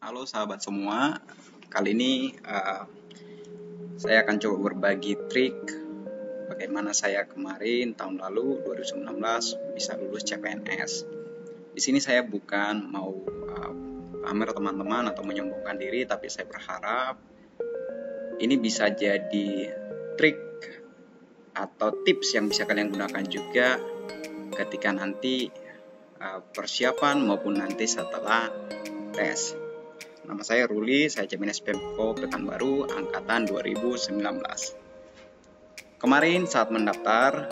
Halo sahabat semua, kali ini saya akan coba berbagi trik bagaimana saya kemarin tahun lalu 2019 bisa lulus CPNS. Di sini saya bukan mau pamer teman-teman atau menyombongkan diri, tapi saya berharap ini bisa jadi trik atau tips yang bisa kalian gunakan juga ketika nanti persiapan maupun nanti setelah tes. Nama saya Ruli, saya CPNS Pemko Pekanbaru angkatan 2019. Kemarin saat mendaftar,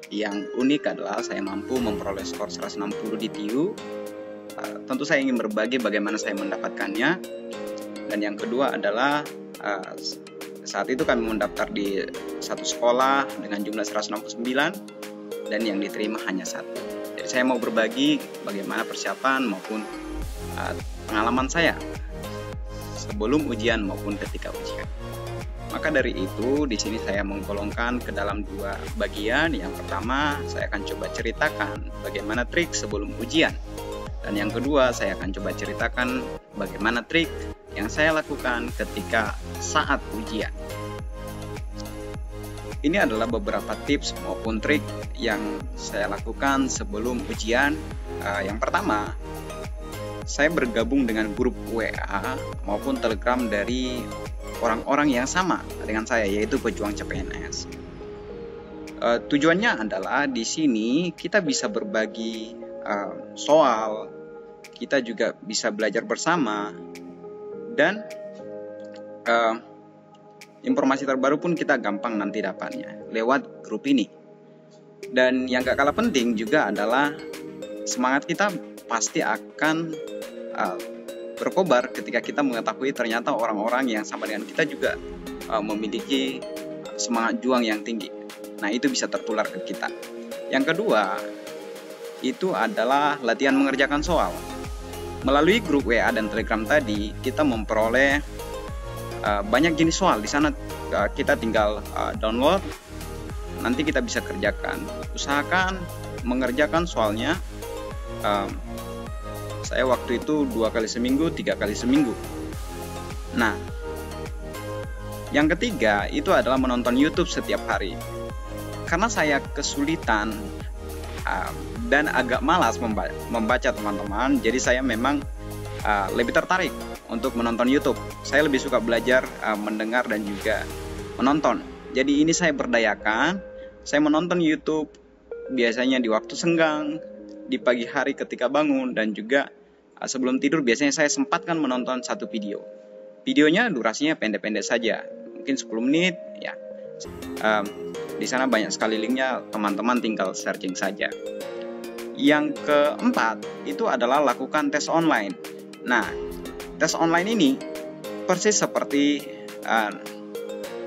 yang unik adalah saya mampu memperoleh skor 160 di TIU. Tentu saya ingin berbagi bagaimana saya mendapatkannya. Dan yang kedua adalah saat itu kami mendaftar di satu sekolah dengan jumlah 169 dan yang diterima hanya satu. Jadi saya mau berbagi bagaimana persiapan maupun pengalaman saya sebelum ujian maupun ketika ujian. Maka dari itu di sini saya menggolongkan ke dalam dua bagian. Yang pertama, saya akan coba ceritakan bagaimana trik sebelum ujian. Dan yang kedua, saya akan coba ceritakan bagaimana trik yang saya lakukan ketika saat ujian. Ini adalah beberapa tips maupun trik yang saya lakukan sebelum ujian. Yang pertama, saya bergabung dengan grup WA maupun Telegram dari orang-orang yang sama dengan saya, yaitu pejuang CPNS. Tujuannya adalah di sini kita bisa berbagi soal, kita juga bisa belajar bersama, dan informasi terbaru pun kita gampang nanti dapatnya lewat grup ini. Dan yang gak kalah penting juga adalah semangat kita pasti akan berkobar ketika kita mengetahui ternyata orang-orang yang sama dengan kita juga memiliki semangat juang yang tinggi. Nah, itu bisa tertular ke kita. Yang kedua, itu adalah latihan mengerjakan soal. Melalui grup WA dan Telegram tadi, kita memperoleh banyak jenis soal. Di sana kita tinggal download, nanti kita bisa kerjakan. Usahakan mengerjakan soalnya. Saya waktu itu 2 kali seminggu, 3 kali seminggu. Nah, yang ketiga itu adalah menonton YouTube setiap hari. Karena saya kesulitan dan agak malas membaca teman-teman, jadi saya memang lebih tertarik untuk menonton YouTube. Saya lebih suka belajar, mendengar dan juga menonton. Jadi ini saya berdayakan, saya menonton YouTube biasanya di waktu senggang, di pagi hari ketika bangun, dan juga sebelum tidur biasanya saya sempatkan menonton satu video. Videonya durasinya pendek-pendek saja, mungkin 10 menit ya. Di sana banyak sekali linknya, teman-teman tinggal searching saja. Yang keempat itu adalah lakukan tes online. Nah, tes online ini persis seperti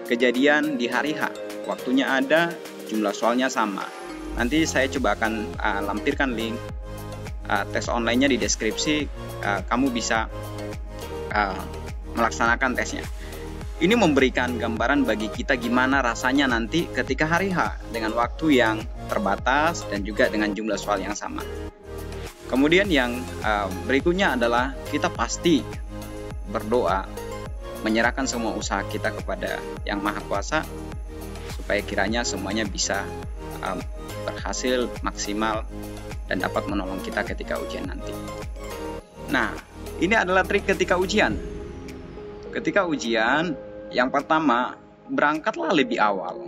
kejadian di hari H. Waktunya ada, jumlah soalnya sama. Nanti saya coba akan lampirkan link tes online-nya di deskripsi. Kamu bisa melaksanakan tesnya. Ini memberikan gambaran bagi kita gimana rasanya nanti ketika hari H dengan waktu yang terbatas dan juga dengan jumlah soal yang sama. Kemudian yang berikutnya adalah kita pasti berdoa, menyerahkan semua usaha kita kepada Yang Maha Kuasa supaya kiranya semuanya bisa berhasil maksimal dan dapat menolong kita ketika ujian nanti. Nah, ini adalah trik ketika ujian. Ketika ujian, yang pertama, berangkatlah lebih awal.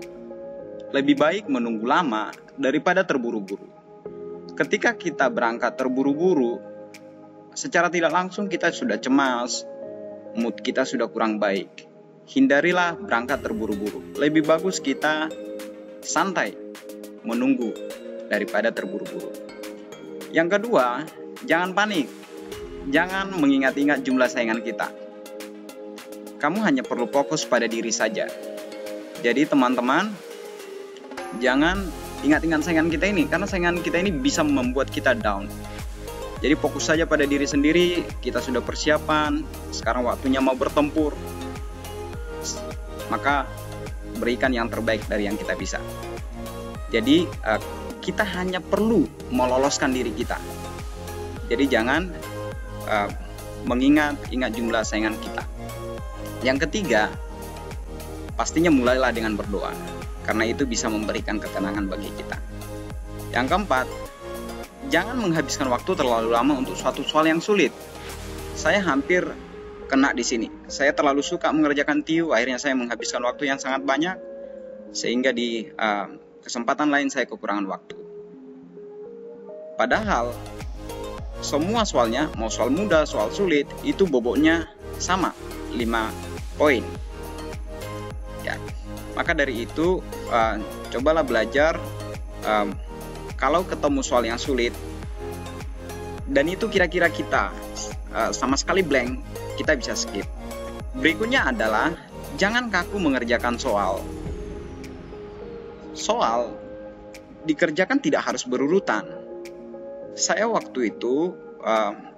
Lebih baik menunggu lama daripada terburu-buru. Ketika kita berangkat terburu-buru, secara tidak langsung kita sudah cemas, mood kita sudah kurang baik. Hindarilah berangkat terburu-buru. Lebih bagus kita santai menunggu daripada terburu-buru. Yang kedua, jangan panik. Jangan mengingat-ingat jumlah saingan kita. Kamu hanya perlu fokus pada diri saja. Jadi teman-teman, jangan ingat-ingat saingan kita ini, karena saingan kita ini bisa membuat kita down. Jadi fokus saja pada diri sendiri. Kita sudah persiapan, sekarang waktunya mau bertempur. Maka berikan yang terbaik dari yang kita bisa. Jadi kita hanya perlu meloloskan diri kita. Jadi jangan ingat jumlah saingan kita. Yang ketiga, pastinya mulailah dengan berdoa, karena itu bisa memberikan ketenangan bagi kita. Yang keempat, jangan menghabiskan waktu terlalu lama untuk suatu soal yang sulit. Saya hampir kena di sini. Saya terlalu suka mengerjakan TIU, akhirnya saya menghabiskan waktu yang sangat banyak, sehingga di kesempatan lain saya kekurangan waktu. Padahal semua soalnya, mau soal mudah, soal sulit, itu bobotnya sama, 5 poin. Ya, maka dari itu cobalah belajar. Kalau ketemu soal yang sulit dan itu kira-kira kita sama sekali blank, kita bisa skip. Berikutnya adalah jangan kaku mengerjakan soal. Soal dikerjakan tidak harus berurutan. Saya waktu itu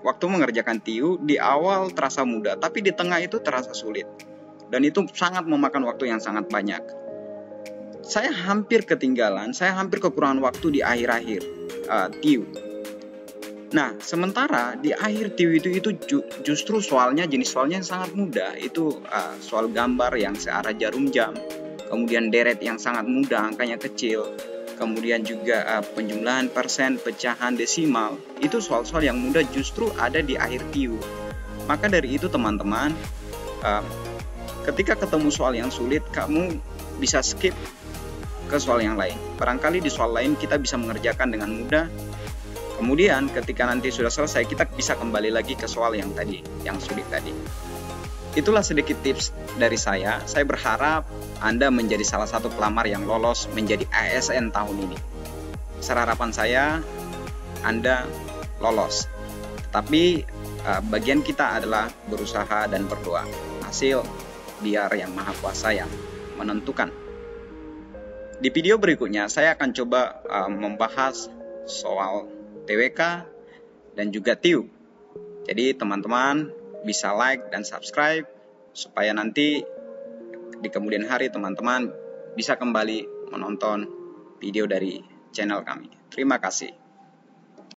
waktu mengerjakan TIU di awal terasa mudah, tapi di tengah itu terasa sulit. Dan itu sangat memakan waktu yang sangat banyak. Saya hampir ketinggalan, saya hampir kekurangan waktu di akhir-akhir TIU. Nah, sementara di akhir TIU itu justru soalnya, jenis soalnya yang sangat mudah. Itu soal gambar yang searah jarum jam, kemudian deret yang sangat mudah, angkanya kecil, kemudian juga penjumlahan persen, pecahan desimal. Itu soal-soal yang mudah justru ada di akhir TIU. Maka dari itu teman-teman, ketika ketemu soal yang sulit, kamu bisa skip ke soal yang lain. Barangkali di soal lain kita bisa mengerjakan dengan mudah. Kemudian ketika nanti sudah selesai, kita bisa kembali lagi ke soal yang tadi, yang sulit tadi. Itulah sedikit tips dari saya. Saya berharap Anda menjadi salah satu pelamar yang lolos menjadi ASN tahun ini. Harapan saya Anda lolos. Tapi bagian kita adalah berusaha dan berdoa. Hasil biar Yang Maha Kuasa yang menentukan. Di video berikutnya saya akan coba membahas soal TWK dan juga TIU. Jadi teman-teman bisa like dan subscribe supaya nanti di kemudian hari teman-teman bisa kembali menonton video dari channel kami. Terima kasih.